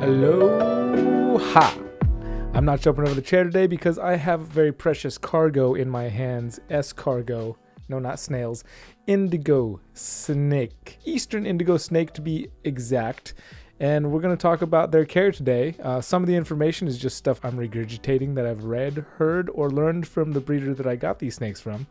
Aloha! I'm not jumping over the chair today because I have very precious cargo in my hands. Escargot. No, not snails. Indigo snake. Eastern indigo snake to be exact. And we're going to talk about their care today. Some of the information is just stuff I'm regurgitating that I've read, heard, or learned from the breeder that I got these snakes from.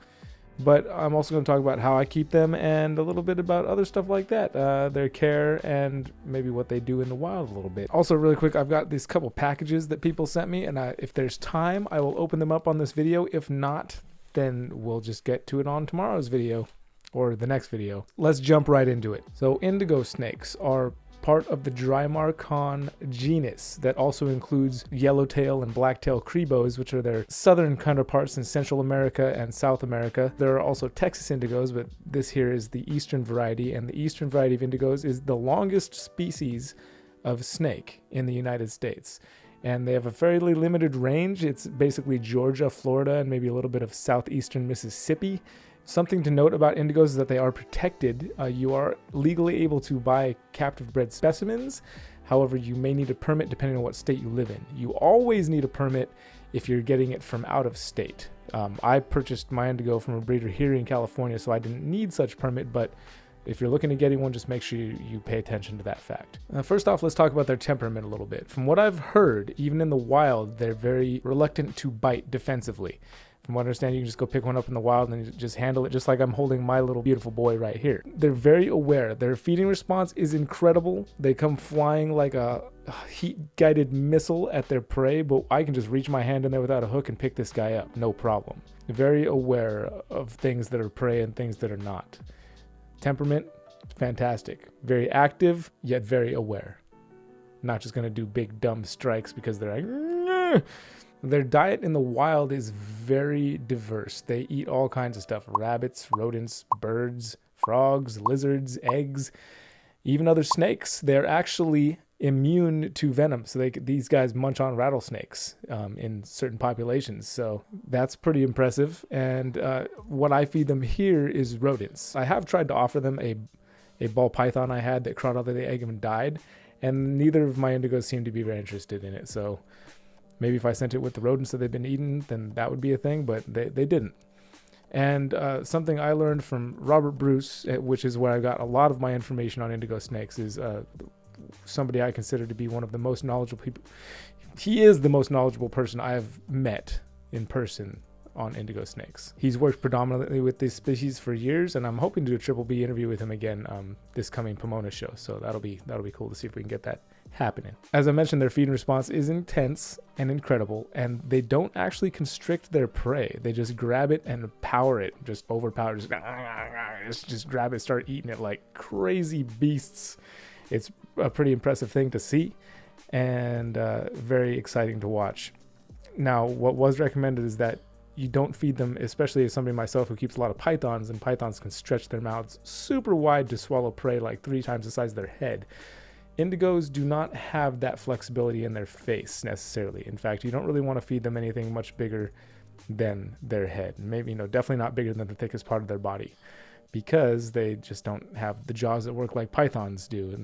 But I'm also going to talk about how I keep them and a little bit about other stuff like that, their care and maybe what they do in the wild a little bit. Also, really quick, I've got these couple packages that people sent me, and if there's time, I will open them up on this video. If not, then we'll just get to it on tomorrow's video or the next video. Let's jump right into it. So indigo snakes are part of the Drymarchon genus that also includes yellowtail and blacktail crebos, which are their southern counterparts in Central America and South America. There are also Texas indigos, but this here is the eastern variety, and the eastern variety of indigos is the longest species of snake in the United States. And they have a fairly limited range. It's basically Georgia, Florida, and maybe a little bit of southeastern Mississippi. Something to note about indigos is that they are protected. You are legally able to buy captive bred specimens. However, you may need a permit depending on what state you live in. You always need a permit if you're getting it from out of state. I purchased my indigo from a breeder here in California, so I didn't need such permit, but if you're looking to getting one, just make sure you pay attention to that fact. First off, let's talk about their temperament a little bit. From what I've heard, even in the wild, they're very reluctant to bite defensively. From what I understand, you can just go pick one up in the wild and just handle it just like I'm holding my little beautiful boy right here. They're very aware. Their feeding response is incredible. They come flying like a heat-guided missile at their prey, but I can just reach my hand in there without a hook and pick this guy up, no problem. Very aware of things that are prey and things that are not. Temperament, fantastic. Very active, yet very aware. Not just going to do big dumb strikes because they're like, "Nyeh." Their diet in the wild is very diverse. They eat all kinds of stuff. Rabbits, rodents, birds, frogs, lizards, eggs, even other snakes. They're actually immune to venom. So these guys munch on rattlesnakes in certain populations. So that's pretty impressive. And what I feed them here is rodents. I have tried to offer them a ball python I had that crawled out of the egg and died. And neither of my indigos seem to be very interested in it. So maybe if I sent it with the rodents that they've been eating, then that would be a thing, but they didn't. And something I learned from Robert Bruce, which is where I got a lot of my information on indigo snakes, is somebody I consider to be one of the most knowledgeable people. He is the most knowledgeable person I have met in person on indigo snakes. He's worked predominantly with this species for years, and I'm hoping to do a Triple B interview with him again this coming Pomona show. So that'll be cool to see if we can get that happening. As I mentioned, their feeding response is intense and incredible, and they don't actually constrict their prey. They just grab it and power it, just overpower, just grab it, start eating it like crazy beasts. It's a pretty impressive thing to see, and very exciting to watch. Now, what was recommended is that you don't feed them, especially as somebody myself who keeps a lot of pythons, and pythons can stretch their mouths super wide to swallow prey like 3 times the size of their head. Indigos do not have that flexibility in their face necessarily. In fact, you don't really want to feed them anything much bigger than their head. Maybe, definitely not bigger than the thickest part of their body, because they just don't have the jaws that work like pythons do,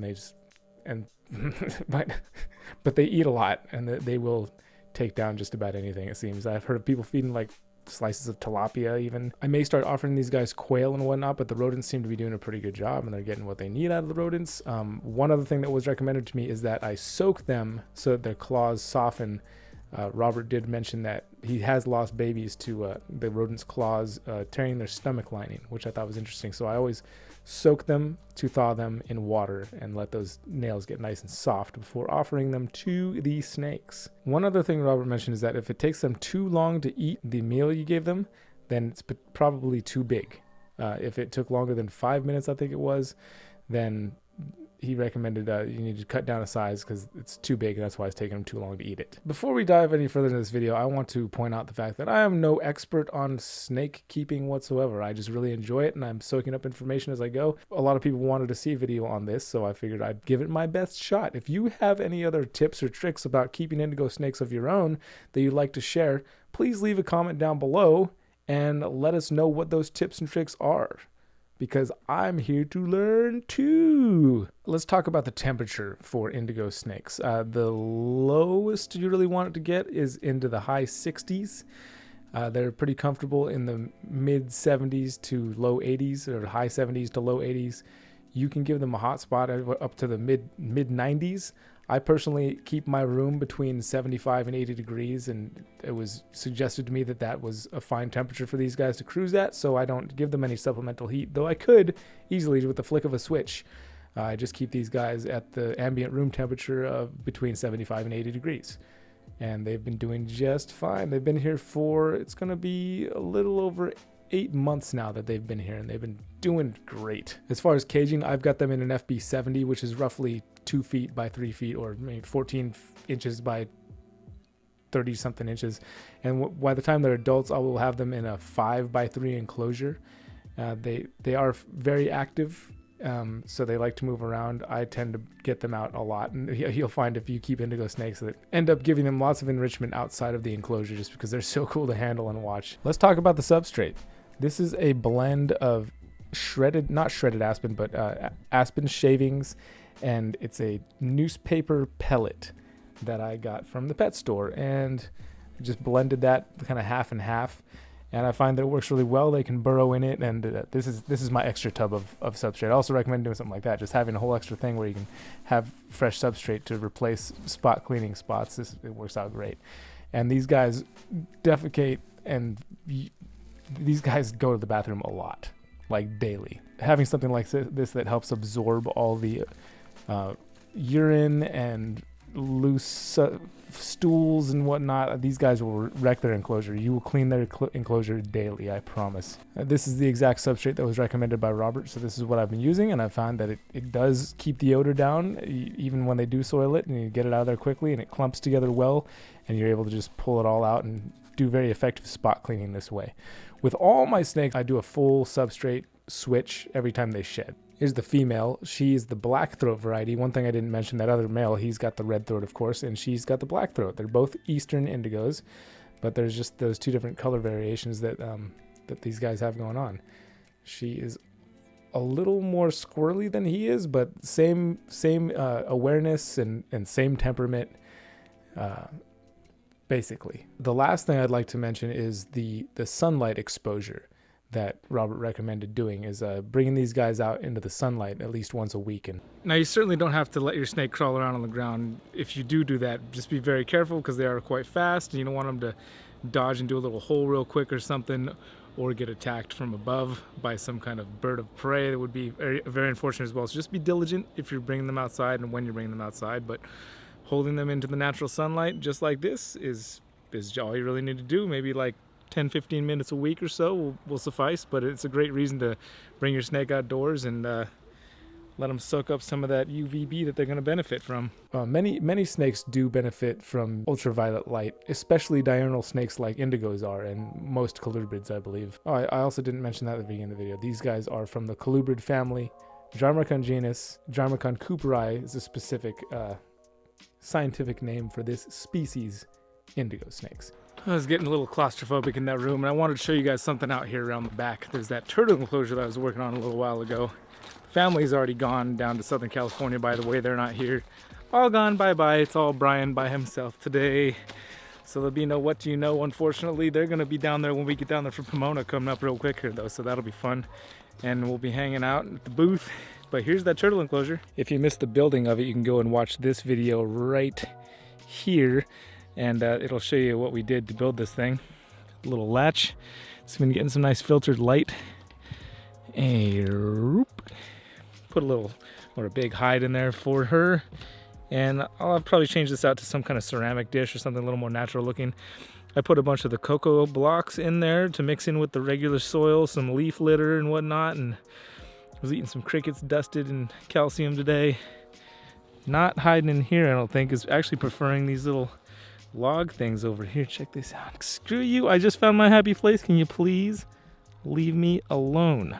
but they eat a lot, and they will take down just about anything, it seems. I've heard of people feeding like slices of tilapia even. I may start offering these guys quail and whatnot, but the rodents seem to be doing a pretty good job, and they're getting what they need out of the rodents. One other thing that was recommended to me is that I soak them so that their claws soften. Robert did mention that he has lost babies to the rodents' claws tearing their stomach lining, which I thought was interesting. So I always soak them to thaw them in water and let those nails get nice and soft before offering them to the snakes. One other thing Robert mentioned is that if it takes them too long to eat the meal you gave them, then it's probably too big. If it took longer than 5 minutes, I think it was, then he recommended you need to cut down a size because it's too big, and that's why it's taking them too long to eat it. Before we dive any further into this video, I want to point out the fact that I am no expert on snake keeping whatsoever. I just really enjoy it, and I'm soaking up information as I go. A lot of people wanted to see a video on this, so I figured I'd give it my best shot. If you have any other tips or tricks about keeping indigo snakes of your own that you'd like to share, please leave a comment down below. and let us know what those tips and tricks are, because I'm here to learn too. Let's talk about the temperature for indigo snakes. The lowest you really want it to get is into the high 60s. They're pretty comfortable in the mid 70s to low 80s, or high 70s to low 80s. You can give them a hot spot up to the mid 90s. I personally keep my room between 75 and 80 degrees, and it was suggested to me that that was a fine temperature for these guys to cruise at, so I don't give them any supplemental heat, though I could easily with the flick of a switch. I just keep these guys at the ambient room temperature of between 75 and 80 degrees. And they've been doing just fine. They've been here for, it's going to be a little over 8 months now that they've been here, and they've been doing great. As far as caging, I've got them in an FB 70, which is roughly 2 feet by 3 feet, or maybe 14 inches by 30 something inches. And by the time they're adults, I will have them in a 5 by 3 enclosure. They are very active. So they like to move around. I tend to get them out a lot, and you'll find if you keep indigo snakes that end up giving them lots of enrichment outside of the enclosure just because they're so cool to handle and watch. Let's talk about the substrate. This is a blend of not shredded aspen, but aspen shavings, and it's a newspaper pellet that I got from the pet store, and just blended that kind of half and half. And I find that it works really well. They can burrow in it, and this is my extra tub of substrate. I also recommend doing something like that, just having a whole extra thing where you can have fresh substrate to replace spot cleaning spots. It works out great. And these guys defecate, and these guys go to the bathroom a lot, like daily. Having something like this that helps absorb all the urine and loose stools and whatnot, these guys will wreck their enclosure. You will clean their enclosure daily, I promise. This is the exact substrate that was recommended by Robert, so this is what I've been using, and I found that it does keep the odor down even when they do soil it, and you get it out of there quickly, and it clumps together well, and you're able to just pull it all out and do very effective spot cleaning this way. With all my snakes, I do a full substrate switch every time they shed. Here's the female. She's the black throat variety. One thing I didn't mention, that other male, he's got the red throat, of course, and she's got the black throat. They're both eastern indigos, but there's just those two different color variations that these guys have going on. She is a little more squirrely than he is, but same awareness and same temperament, basically. The last thing I'd like to mention is the sunlight exposure that Robert recommended doing, is bringing these guys out into the sunlight at least once a week. And now, you certainly don't have to let your snake crawl around on the ground. If you do that, just be very careful, because they are quite fast, and you don't want them to dodge into a little hole real quick or something, or get attacked from above by some kind of bird of prey. That would be very, very unfortunate as well. So just be diligent if you're bringing them outside and when you're bringing them outside, but holding them into the natural sunlight just like this is all you really need to do. Maybe like 10-15 minutes a week or so will suffice, but it's a great reason to bring your snake outdoors and let them soak up some of that UVB that they're going to benefit from. Many snakes do benefit from ultraviolet light, especially diurnal snakes like indigos are, and most colubrids, I believe. I also didn't mention that at the beginning of the video. These guys are from the colubrid family. Drymarchon genus. Drymarchon cooperi is a specific scientific name for this species indigo snakes. I was getting a little claustrophobic in that room, and I wanted to show you guys something out here around the back. There's that turtle enclosure that I was working on a little while ago. Family's already gone down to Southern California, by the way. They're not here. All gone, bye-bye. It's all Brian by himself today. So there'll be no what do you know, unfortunately. They're going to be down there when we get down there for Pomona coming up real quick here, though, so that'll be fun. And we'll be hanging out at the booth. But here's that turtle enclosure. If you missed the building of it, you can go and watch this video right here. And it'll show you what we did to build this thing. A little latch. It's been getting some nice filtered light. Put a little or a big hide in there for her. And I'll probably change this out to some kind of ceramic dish or something a little more natural looking. I put a bunch of the cocoa blocks in there to mix in with the regular soil, some leaf litter and whatnot. And I was eating some crickets dusted in calcium today. Not hiding in here, I don't think, is actually preferring these little log things over here. Check this out. Screw you, I just found my happy place. Can you please leave me alone?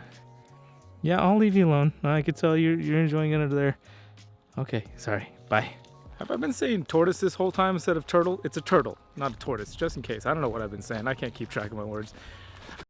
Yeah, I'll leave you alone. I could tell you're enjoying it under there. Okay, sorry, bye. Have I been saying tortoise this whole time instead of turtle? It's a turtle, not a tortoise, just in case. I don't know what I've been saying. I can't keep track of my words.